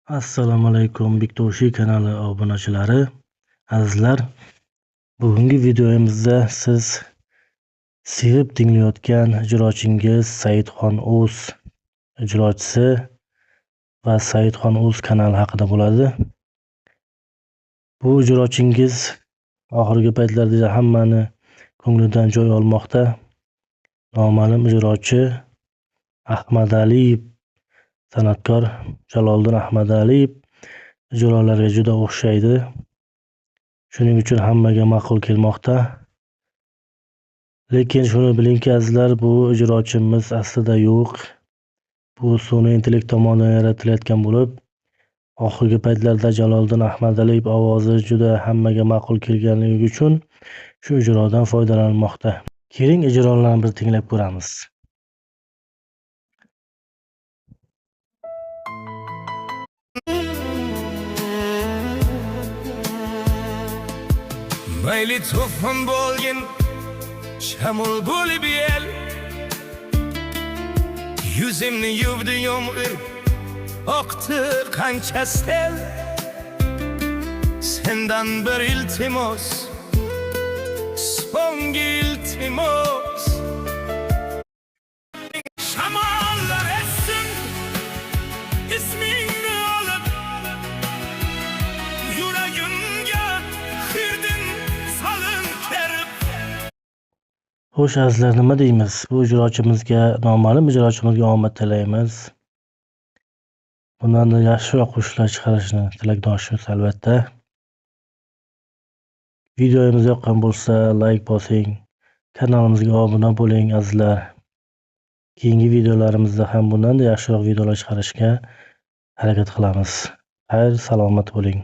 Assalomu alaykum, Bektoshi kanali obunachilari. Azizlar, bugungi videomizda siz sevib tinglayotgan ijrochingiz Saidxon.uz ijrochisi va Saidxon.uz kanali haqida bo'ladi. Bu ijrochingiz oxirgi paytlarda hammani ko'nglidan joy olmoqda. Noma'lum ijrochi Ahmadaliyev, san'atkor Jaloliddin Ahmadaliyev ijrolariga juda o'xshaydi. Shuning uchun hammaga ma'qul kelmoqda. Lekin shuni bilingki azizlar, bu ijrochimiz aslida yo'q. Bu sun'iy intellekt tomonidan yaratilayotgan bo'lib, oxirgi paytlarda Jaloliddin Ahmadaliyev ovozi juda hammaga ma'qul kelganligi uchun shu ijrodan foydalanmoqda. Keling, ijrolarni bir tinglab ko'ramiz. Mayli to'fon bo'lgin, shamol bo'lib yel, yuzimni yuvdi yomg'ir, oqdi qancha sel. Sendan bir iltimos, so'nggi iltimos. Shamollar essin, ismingni olib, yuragimga xirdin solin kerib. Xo'sh azizlar, nima deymiz? Bu ijrochimizga, noma'lum ijrochimizga omad tilaymiz. Bundan yaxshiroq qo'shiqlar chiqarishni tilakdoshimiz albatta. Videomiz yoqqan bo'lsa, like bosing, kanalimizga obuna bo'ling azizlar. Keyingi videolarimizda ham bundan yaxshiroq videolar chiqarishga harakat qilamiz. Xayr, salomat bo'ling.